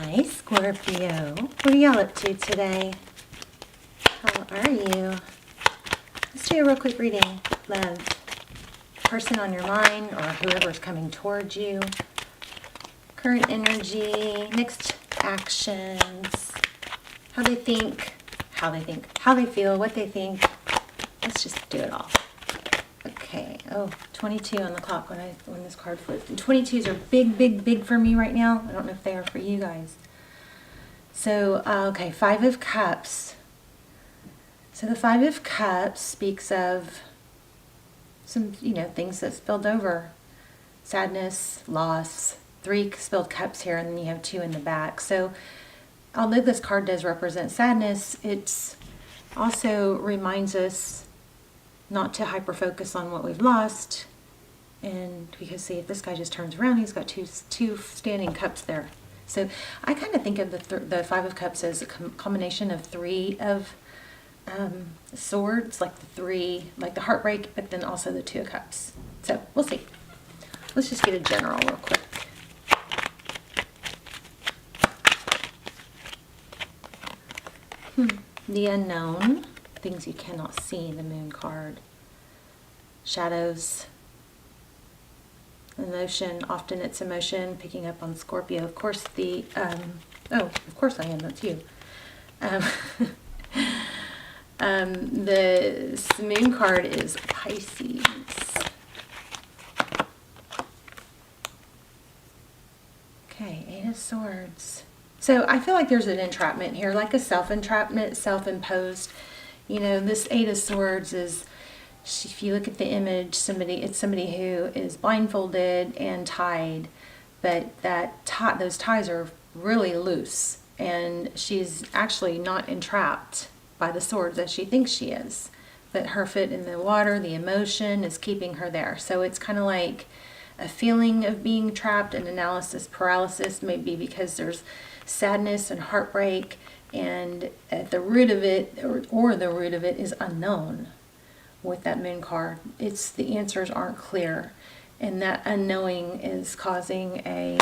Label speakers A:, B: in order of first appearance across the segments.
A: Hi, Scorpio. What are y'all up to today? How are you? Let's do a real quick reading. Love. Person on your mind or whoever's coming towards you. Current energy, next actions, how they think, how they feel, what they think. Let's just do it all. Okay. Oh, 22 on the clock when this card flipped. And 22s are big for me right now. I don't know if they are for you guys. So, okay, 5 of Cups. So the 5 of Cups speaks of some, things that spilled over. Sadness, loss, 3 spilled cups here, and then you have 2 in the back. So although this card does represent sadness, it's also reminds us not to hyper-focus on what we've lost. And because, see, if this guy just turns around, he's got two standing cups there. So I kind of think of the 5 of Cups as a combination of 3 of swords, like the 3, like the heartbreak, but then also the 2 of Cups. So we'll see. Let's just get a general real quick. The unknown, things you cannot see, the Moon card. Shadows, emotion, often it's emotion, picking up on Scorpio. Of course, oh, of course I am, that's you. The Moon card is Pisces. Okay, 8 of Swords. So I feel like there's an entrapment here, like a self-entrapment, self-imposed. This 8 of Swords is, if you look at the image, it's somebody who is blindfolded and tied, but those ties are really loose, and she's actually not entrapped by the swords as she thinks she is. But her foot in the water, the emotion is keeping her there. So it's kind of like a feeling of being trapped, and analysis paralysis, maybe because there's sadness and heartbreak, and at the root of it, or the root of it is unknown. With that Moon card, the answers aren't clear, and that unknowing is causing a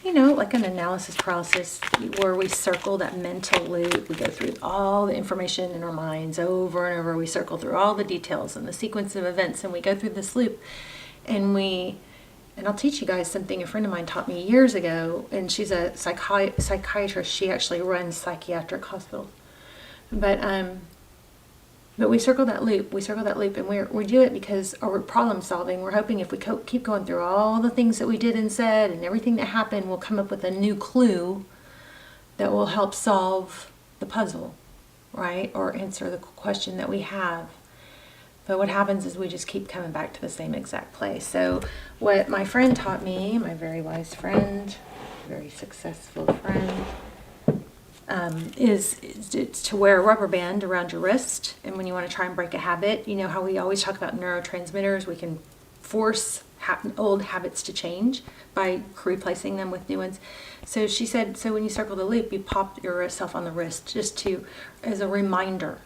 A: like an analysis paralysis, where we circle that mental loop. We go through all the information in our minds over and over. We circle through all the details and the sequence of events, and we go through this loop, and I'll teach you guys something a friend of mine taught me years ago, and she's a psychiatrist. She actually runs psychiatric hospitals. But we circle that loop. And we do it because we're problem solving. We're hoping if we keep going through all the things that we did and said and everything that happened, we'll come up with a new clue that will help solve the puzzle, right? Or answer the question that we have. But what happens is we just keep coming back to the same exact place. So what my friend taught me, my very wise friend, very successful friend, is to wear a rubber band around your wrist. And when you want to try and break a habit, you know how we always talk about neurotransmitters, we can force old habits to change by replacing them with new ones. So she said, so when you circle the loop, you pop yourself on the wrist just as a reminder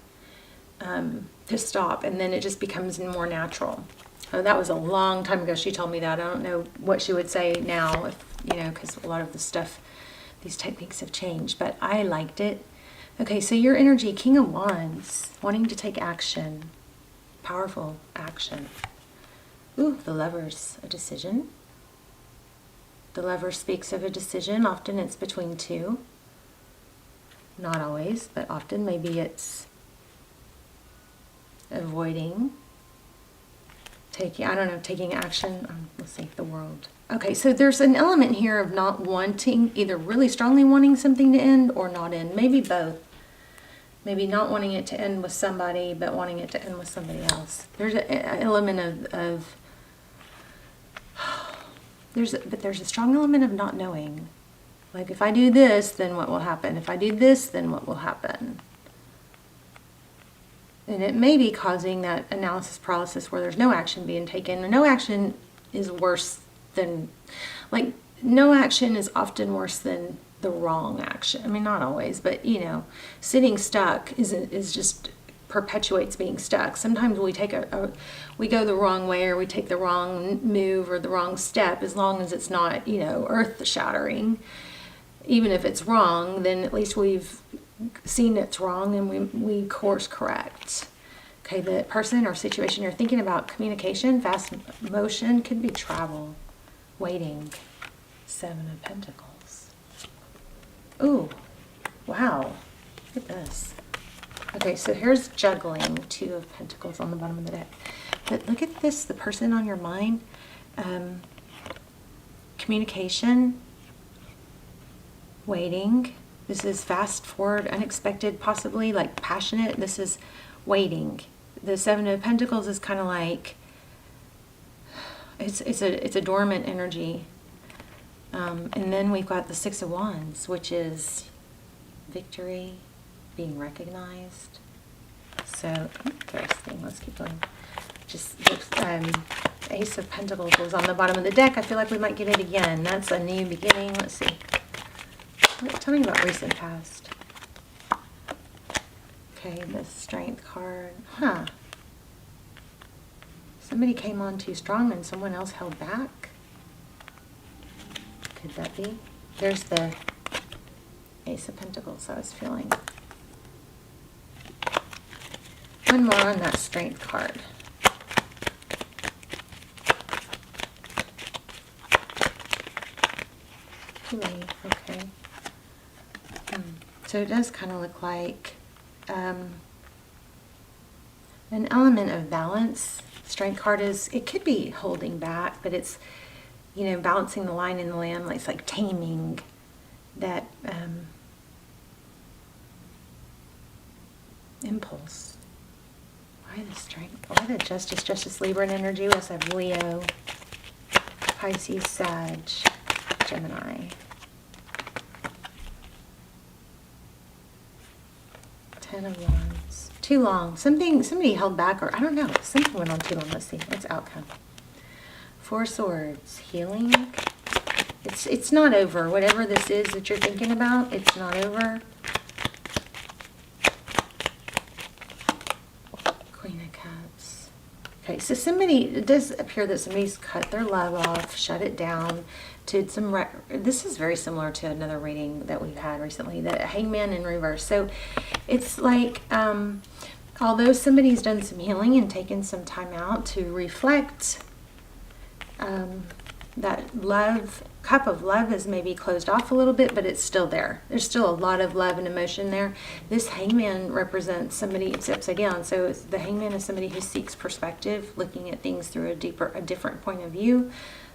A: to stop, and then it just becomes more natural. That was a long time ago she told me that. I don't know what she would say now, because a lot of the stuff, these techniques have changed, but I liked it. Okay, so your energy, King of Wands, wanting to take action, powerful action. Ooh, the Lovers, a decision. The Lover speaks of a decision. Often it's between 2. Not always, but often maybe it's avoiding, taking action. Let's see, the World. Okay, so there's an element here of not wanting, either really strongly wanting something to end or not end. Maybe both. Maybe not wanting it to end with somebody, but wanting it to end with somebody else. There's an element there's a strong element of not knowing. Like, if I do this, then what will happen? If I do this, then what will happen? And it may be causing that analysis paralysis where there's no action being taken. No action is worse than, no action is often worse than the wrong action. I mean, not always, but sitting stuck is just perpetuates being stuck. Sometimes we take we go the wrong way, or we take the wrong move or the wrong step, as long as it's not, you know, earth shattering. Even if it's wrong, then at least we've seen it's wrong and we course correct. Okay, the person or situation you're thinking about, communication, fast motion, could be travel, waiting. 7 of Pentacles. Ooh, wow, look at this. Okay, so here's juggling, 2 of Pentacles on the bottom of the deck. But look at this, the person on your mind, communication, waiting. This is fast forward, unexpected, possibly like passionate. This is waiting. The 7 of Pentacles is kind of like, it's a dormant energy. And then we've got the 6 of Wands, which is victory, being recognized. So interesting. Let's keep going. Just Ace of Pentacles was on the bottom of the deck. I feel like we might get it again. That's a new beginning. Let's see. Tell me about recent past. Okay, the Strength card. Huh. Somebody came on too strong and someone else held back. Could that be? There's the Ace of Pentacles I was feeling. One more on that Strength card. Too many. Okay. So it does kind of look like an element of balance. Strength card is, it could be holding back, but it's, you know, balancing the line in the lamb. Like, it's like taming that impulse. Why the Strength? Why the Justice? Justice, Libra and energy. We also have Leo, Pisces, Sag, Gemini. 10 of Wands. Too long. Somebody held back, or I don't know. Something went on too long. Let's see. What's the outcome? 4 Swords. Healing. It's not over. Whatever this is that you're thinking about, it's not over. Queen of Cups. Okay, so it does appear that somebody's cut their love off, shut it down, to some, this is very similar to another reading that we've had recently, the Hangman in reverse. So it's like, although somebody's done some healing and taken some time out to reflect, that cup of love is maybe closed off a little bit, but it's still there. There's still a lot of love and emotion there. This Hangman represents somebody, it's upside down, so the Hangman is somebody who seeks perspective, looking at things through a different point of view.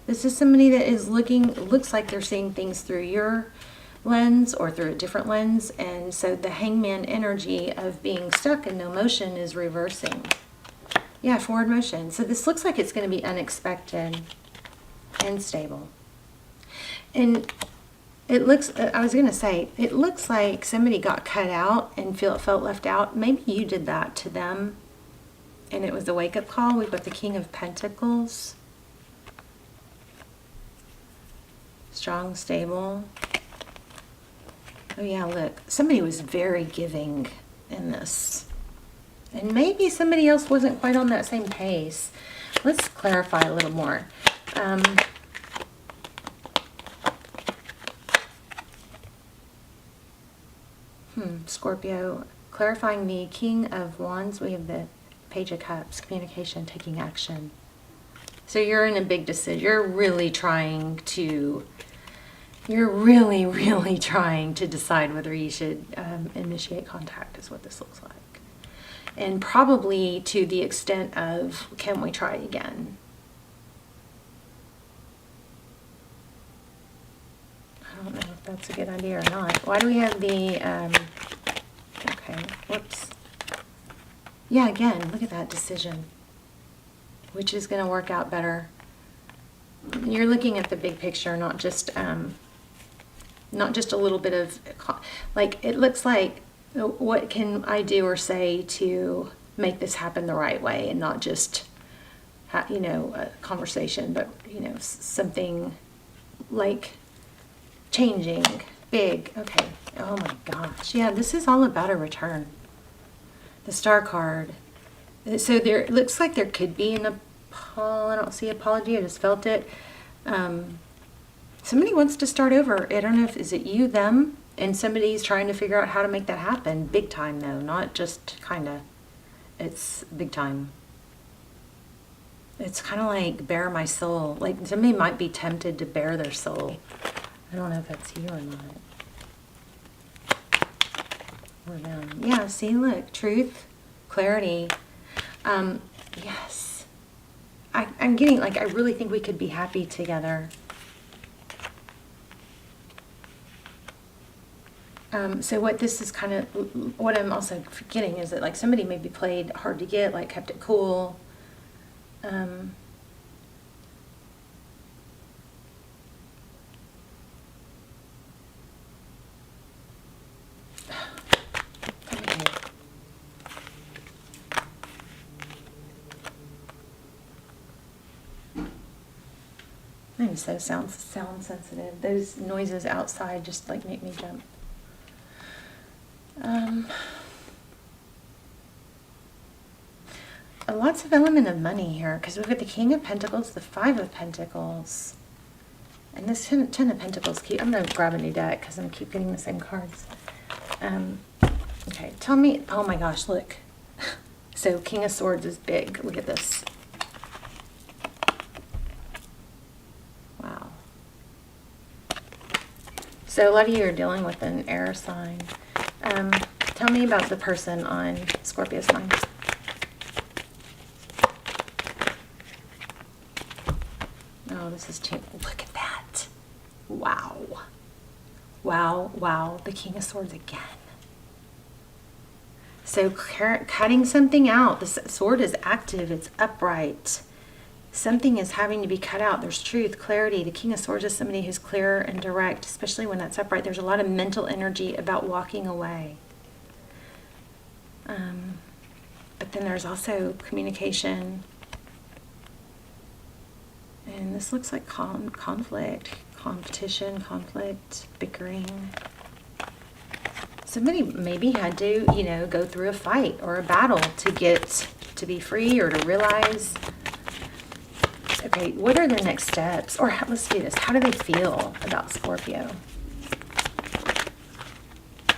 A: This is somebody that is looks like they're seeing things through your lens or through a different lens, and so the Hangman energy of being stuck in no motion is reversing. Yeah, forward motion. So this looks like it's going to be unexpected and stable. And it looks, I was going to say, it looks like somebody got cut out and felt left out. Maybe you did that to them, and it was a wake-up call. We've got the King of Pentacles. Strong, stable. Oh yeah, look. Somebody was very giving in this. And maybe somebody else wasn't quite on that same pace. Let's clarify a little more. Scorpio. Clarifying the King of Wands, we have the Page of Cups, communication, taking action. So you're in a big decision. You're really, really trying to decide whether you should initiate contact, is what this looks like. And probably to the extent of, can we try again? I don't know if that's a good idea or not. Why do we have the, okay, whoops. Yeah, again, look at that decision. Which is going to work out better. You're looking at the big picture, not just a little bit of, like, it looks like, what can I do or say to make this happen the right way, and not just, a conversation, but, something like changing, big. Okay. Oh my gosh. Yeah, this is all about a return. the Star card. So there, it looks like there could be an I don't see apology, I just felt it. Somebody wants to start over. I don't know if, is it you, them? And somebody's trying to figure out how to make that happen. Big time though, not just kinda. It's big time. It's kind of like bare my soul. Like somebody might be tempted to bare their soul. I don't know if that's you or not. Or them. Yeah, see, look, truth, clarity. Yes. I'm getting, like, I really think we could be happy together. So what this is kind of, what I'm also getting is that, like, somebody maybe played hard to get, like, kept it cool. I'm so sound sensitive. Those noises outside just like make me jump. Lots of element of money here because we've got the King of Pentacles, the Five of Pentacles, and this Ten of Pentacles. I'm going to grab a new deck because I'm keep getting the same cards. Okay, tell me. Oh my gosh, look. So King of Swords is big. Look at this. Wow. So a lot of you are dealing with an air sign. Tell me about the person on Scorpio's mind. Oh, this is too, look at that. Wow. Wow, wow, the King of Swords again. So cutting something out. The sword is active, it's upright. Something is having to be cut out. There's truth, clarity. The King of Swords is somebody who's clear and direct, especially when that's upright. There's a lot of mental energy about walking away. But then there's also communication. And this looks like conflict, competition, conflict, bickering. Somebody maybe had to, you know, go through a fight or a battle to get to be free or to realize. Okay, what are their next steps? Or let's do this. How do they feel about Scorpio?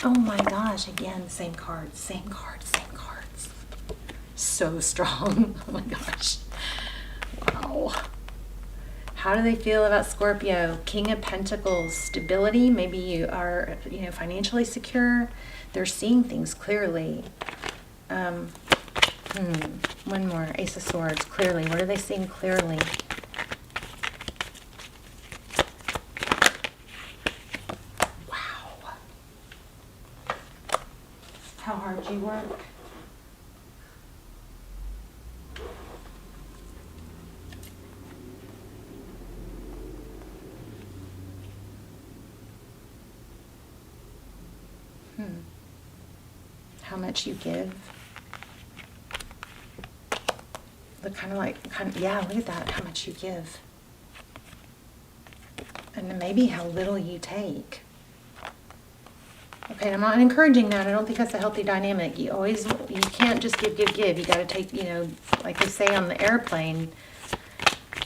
A: Oh my gosh, again, same cards, same cards, same cards. So strong. Oh my gosh. Wow. How do they feel about Scorpio? King of Pentacles, stability. Maybe you are, you know, financially secure. They're seeing things clearly. One more. Ace of Swords, clearly. What are they seeing clearly? Wow. How hard you work. How much you give. Look yeah, look at that, how much you give. And then maybe how little you take. Okay, I'm not encouraging that. I don't think that's a healthy dynamic. You can't just give. You got to take, you know, like they say on the airplane,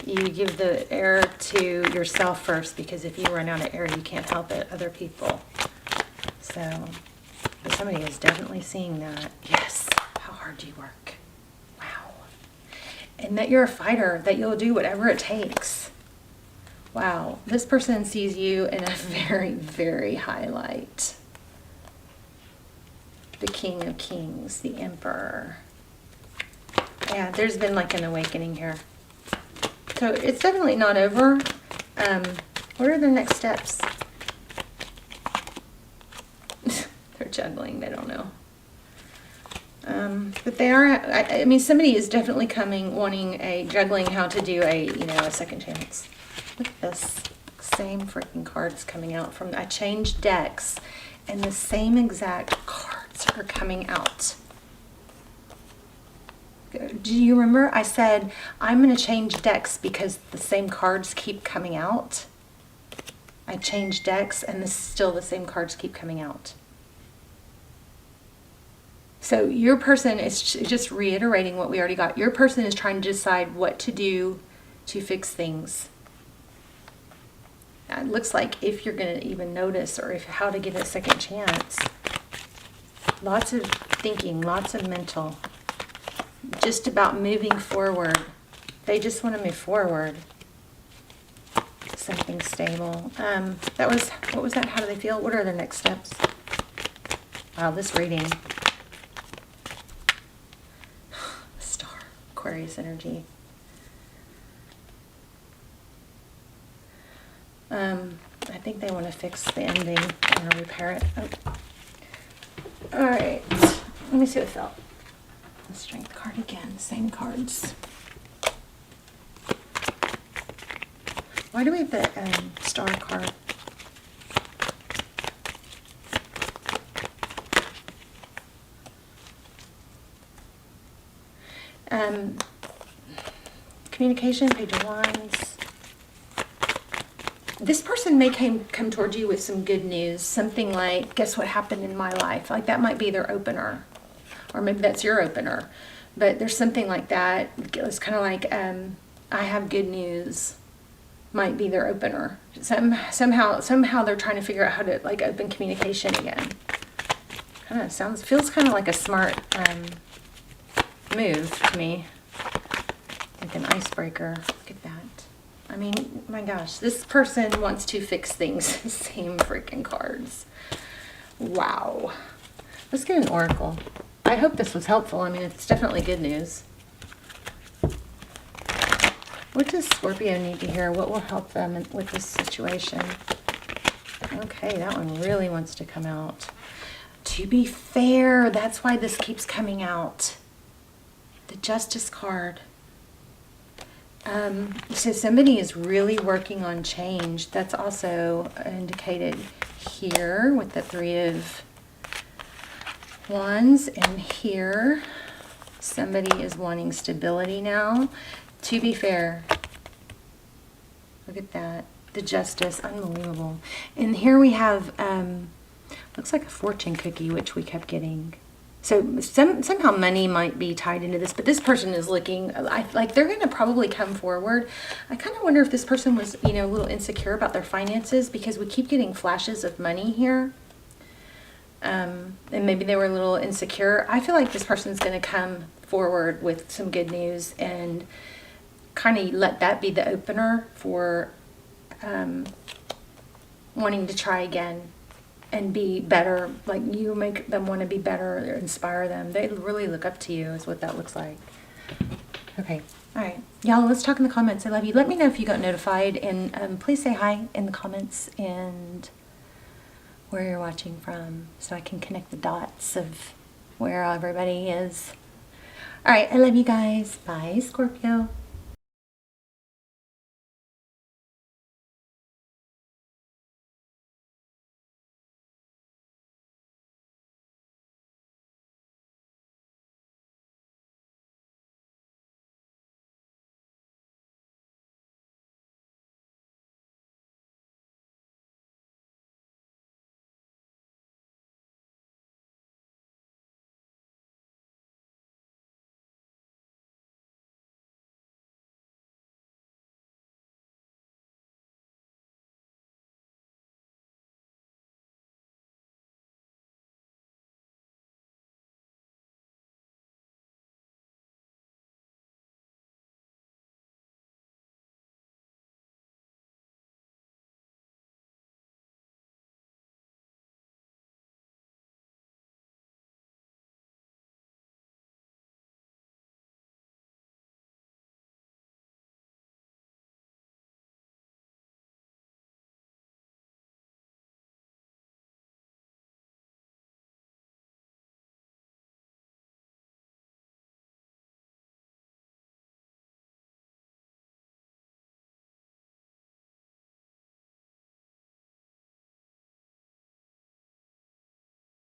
A: you give the air to yourself first, because if you run out of air, you can't help it, other people. So, but somebody is definitely seeing that. Yes, how hard you work. Wow. And that you're a fighter, that you'll do whatever it takes. Wow, this person sees you in a very, very high light. The King of Kings, the Emperor. Yeah, there's been like an awakening here. So it's definitely not over. What are the next steps? They're juggling, they don't know. But they are, I mean, somebody is definitely coming, juggling how to do a second chance. Look at this. Same freaking cards coming out from, I changed decks and the same exact cards are coming out. Do you remember I said, I'm going to change decks because the same cards keep coming out? I changed decks and still the same cards keep coming out. So your person is just reiterating what we already got. Your person is trying to decide what to do to fix things. It looks like if you're going to even notice, or how to get a second chance. Lots of thinking, lots of mental. Just about moving forward. They just want to move forward. Something stable. What was that? How do they feel? What are their next steps? Wow, this reading. Star, Aquarius energy. I think they want to fix the ending or repair it. Oh. All right, let me see what it felt. The Strength card again, same cards. Why do we have the Star card? Communication, Page of Wands. This person may come towards you with some good news. Something like, guess what happened in my life? Like that might be their opener. Or maybe that's your opener. But there's something like that. It's kind of like, I have good news. Might be their opener. Somehow they're trying to figure out how to like open communication again. Kind of feels kind of like a smart move to me. Like an icebreaker. Look at that. I mean, my gosh, this person wants to fix things. Same freaking cards. Wow. Let's get an oracle. I hope this was helpful. I mean, it's definitely good news. What does Scorpio need to hear? What will help them with this situation? Okay, that one really wants to come out. To be fair, that's why this keeps coming out. The Justice card. So somebody is really working on change. That's also indicated here with the Three of Wands. And here, somebody is wanting stability now. To be fair, look at that. The Justice, unbelievable. And here we have, looks like a fortune cookie, which we kept getting. So somehow money might be tied into this, but this person is looking, like they're going to probably come forward. I kind of wonder if this person was, a little insecure about their finances, because we keep getting flashes of money here. And maybe they were a little insecure. I feel like this person's going to come forward with some good news and kind of let that be the opener for wanting to try again and be better. Like you make them want to be better or inspire them. They really look up to you is what that looks like. Okay. All right. Y'all, let's talk in the comments. I love you. Let me know if you got notified, and please say hi in the comments and where you're watching from so I can connect the dots of where everybody is. All right. I love you guys. Bye, Scorpio.